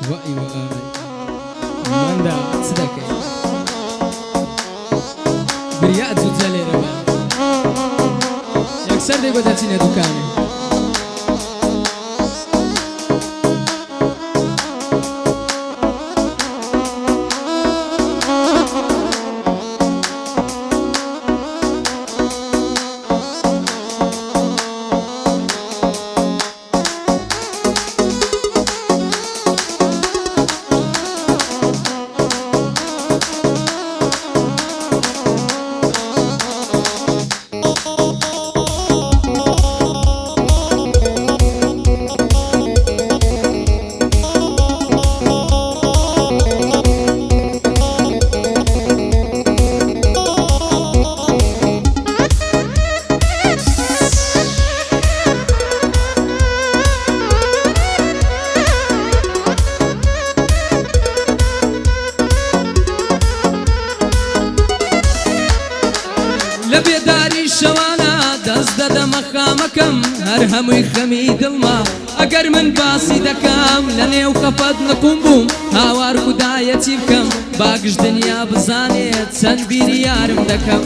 وای وای مندا چ دەکەی بریات زوو لێرە بە یەکسەر دەی بۆ دەچینە دوکانێ لبێداری شەوانە دەست دەدە مەخامەکەم هەر هەمووی خەمی دڵما ئەگەر من باسی دەکەم لە نێو خەفەت نەقوم بووم هاوار خودایەتی بکەم باگش دنیا بزانێت چەند بیری یارم دەکەم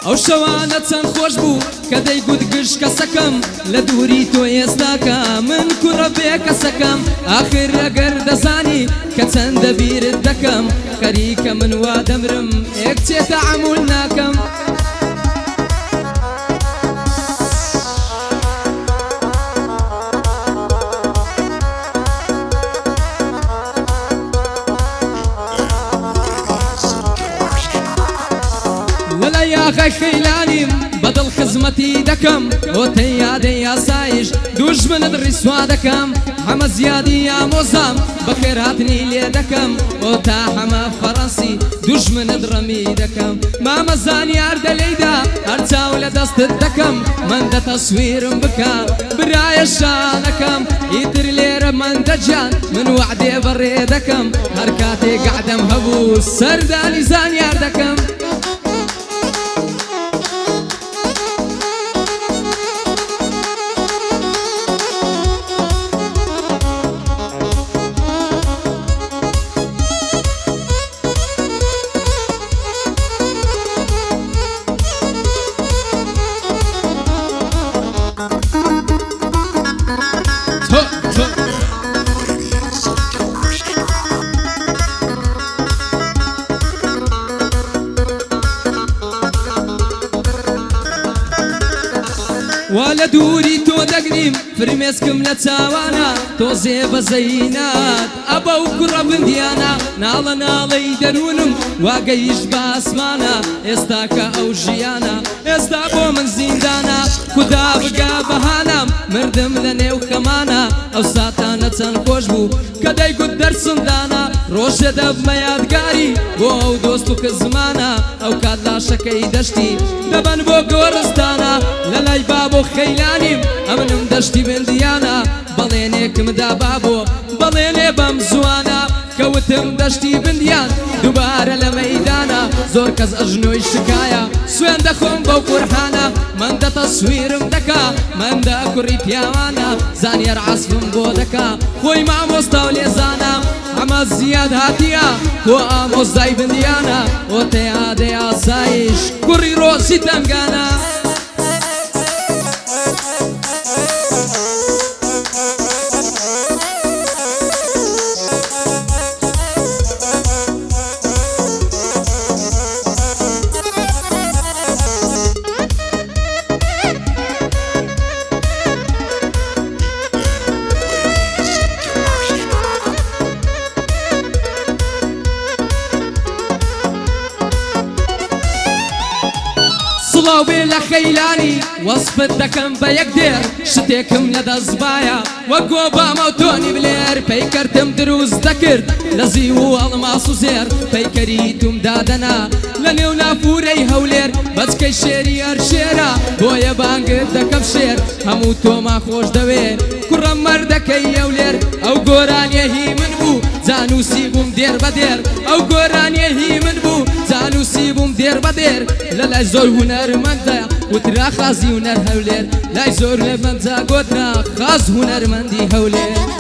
ئەو شەوانە چەند خۆش بوو کە دەیگوت گشت کەسەکەم لە دووری تۆ ئێستاکە من کوڕە بێ کەسەکەم ئاخر ئەگەر دەزانی کە چەندە بیرت دەکەم خەریکە من وا دەمرم ئێک چێتە عەموول ناکەم لەلای ئاغای خەیلانیم بەدڵ خزمەتی دەکەم ئۆتەی یادەی یاسایش دوژمنت ڕیسوا دەکەم هەمە زیادی ئامۆزام بەخێر هاتنی لێ دەکەم ئۆتا هەمە فەڕەنسی دوژمنت ڕەمی دەکەم مامە زانیار دەلەیدا هەر چاو لە دەستت دەکەم مەندە تەسویرم بکە برایە شانەکەم ئیتر لێرە مەندەجان من وعدێ بەڕێ دەکەم هەر کاتێک عەدەم هەبوو سەردانی زانیار دەکەم وا لە دووری تۆ دەگریم فرمێسکم لە چاوانە تۆزێ بەزەینات ئەبە و کوڕە بندیانە ناڵە ناڵەی دەروونم واگەیش بە ئاسمانە ئێستا کە ئەو ژیانە ئێستا بۆ من زیندانە خودا بگا بەهانام مردم لە نێو خەمانە ئەو ساتانە چەند خۆش بوو کە دەیگوت دەرسمدانە ڕۆژە دەبمە یادگاری بۆ ئەو دۆست و خزمانە ئەو کات لاشەکەی دەشتی دەبەن بۆ گۆڕستانە لەلای بابۆ خەیلانیم ئەمنم دەشتی بندیانە بەڵێنێکمدا بابۆ بەڵێنێ بەم زوانە کەوتم دەشتی بندیان دووبارە لە مەیدانە زۆر کەس ئەژنۆی شکایە سوێن دەخۆم بەو قورحانە مەندە تەسویرم دەکا مەندە کوڕی پیاوانە زانیار عەسفم بۆ دەکا خۆی مامۆستا و لێزانە ئەمە زیاد هاتیە بۆ ئامۆزای بندیانە ئۆتەی ئادەی ئاسایش کوڕی ڕۆسی تەنگانە سڵاو بێ لە خەیلانی وەسفت دەکەم بە یەک دێر شتێکم لە دەستبایە وە گۆبامە و تۆنی بلێر پەیکەرتم دروست دەکرد لە زیو و ئەڵماس و زێر پەیکەری توم دادەنا لە نێو نافورەی هەولێر بەچکەی شێری هەر شێرە بۆیە بانگت دەکەم شێر هەموو تۆما خۆش دەوێ کوڕە مەردەکەی ئەولێر ئەو گۆرانیە هی من بوو زانوسی بووم دێر بە دێر ئەو گۆرانیە هی من بوو زانوسی بووم دێر بە دێر لە لای زۆر هونەرمەندە وترا خازی هونەر هەولێر لای زۆر هێمەندە گۆترا خاز هونەرمەندی هەولێر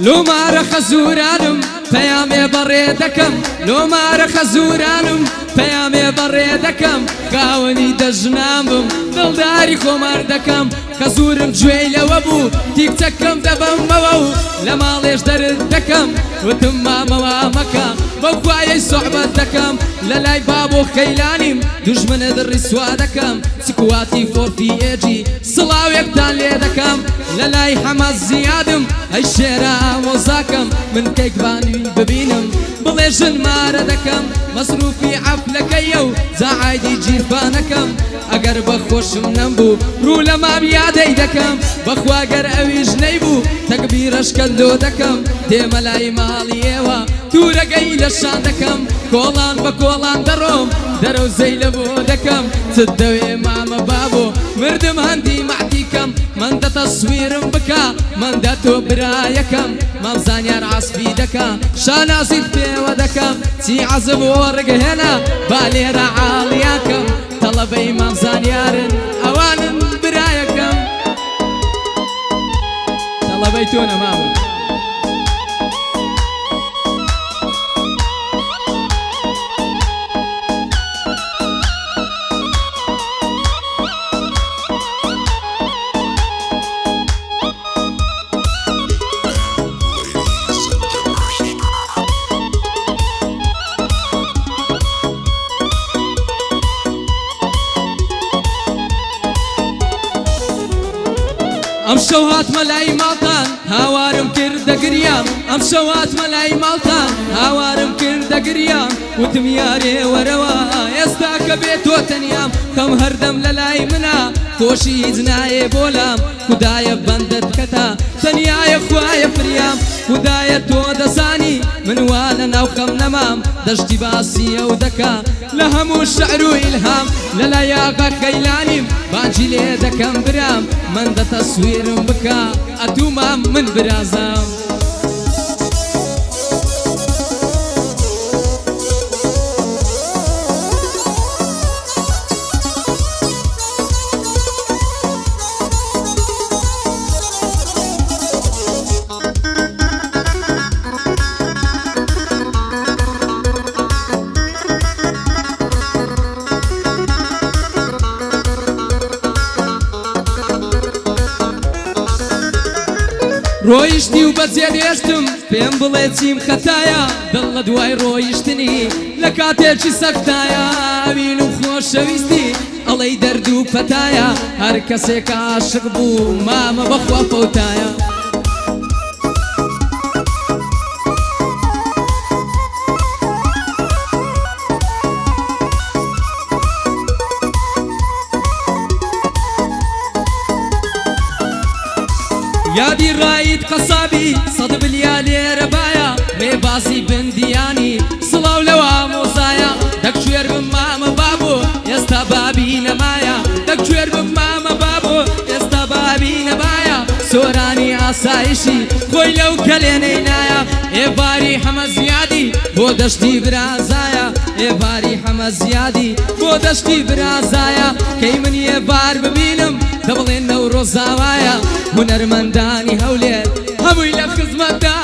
لو مارە خەزورانم پەیامێ بەڕێ دەکەم لۆ مارە خەزورانم پەیامێ بەڕێ دەکەم کاوەنی دەژنام بم دڵداری خۆمار دەکەم خەزورم گوێی لەوە بوو تیکچەکەم دەبەمەوە و لە ماڵێش دەرت دەکەم وتم مامەوە مەکە بەو خوایەی سوحبەت دەکەم لە لای بابۆ خەیلانیم دوژمنت ڕیسوا دەکەم سکواتی فۆرفیێجی سڵاوێکتان لێ دەکەم لە لای حەمە زیادم ئەی شێرە ئامۆزاکەم من کەیکبانی ببینم بڵێ ژن مارە دەکەم مەسروفی عەفلەکەیە و زاعایدی جیرفانەکەم ئەگەر بەخۆشم نەمبوو ڕوو لە مام یادەی دەکەم بەخوا گەر ئەویش نەیبوو تەکبیرەش کەلدۆ دەکەم دێمە لای ماڵی ئێوە توورەگەی لە شان دەکەم کۆڵان بە کۆڵان دەڕۆم دەرەوزەی لە بۆ دەکەم چت دەوێ مامە بابۆ مردم هەندی مەعتیکەم من دەتەسویرم بکە من دە تۆ برایەکەم مام زانیار عاسبی دەکە شانازیت پێوە دەکەم چی عەزم وەڕگەهێنە با لێرە عاڵیاکەم تەڵەبەی مام زانیارن ئەوانن برایەکەم تەڵەبەی تۆنە مامە ئەم شەو هاتمە لای ماڵتان هاوارم کردە گریام ئەم شەو هاتمە لای ماڵتان هاوارم کردە گریام وتم یارێ وەرەوە ئێستا کە بێت تۆ تەنیام خەم هەردەم لە لای منە خۆشی هیچ نایێ بۆلام خودایە بەندت کەتە تەنیایە خوایە فریام خودایە تۆ دەزانی من وا لە ناو خەم نەمام دەشتی باسی ئەو دەکا لە هەموو شەعر و ئیلهام لە لای ئاغا خەیلانیم بانجی لێ دەکەم برام من دەتەسویرم بکە ئەتوومام من برازام ڕۆیشتی و بەجێدێشتم پێم بڵێ چیم خەتایە دڵ لە دوای ڕۆیشتنی لە کاتێکی سەختایە ئەوین و خۆشەویستی ئەڵەی دەرد و پەتایە هەر کەسێک عاشق بوو مامە بەخوا فەوتایە یادی ڕایت قەسابی سەد بلیا لێرە باە ڕێبازی بندیانی سڵاو لەوە مۆزایە دەکوێر بم مامە بابۆ ئێستا بابی نەمایە دەکوێر بم مامە بابۆ ئێستا بابی نەبایە سۆرانی ئاسایشی خۆی لەو کەلێنەی نایە ئێواری هەمە زیادی بۆ دەشتی برازایە ئێواری هەمە زیادی بۆ دەشتی برازایە کەی من ئێوار ببینم دەبڵێن نەو ڕۆزاوایە هونەرمەندانی هەولێر هەمووی لە خزمەتدا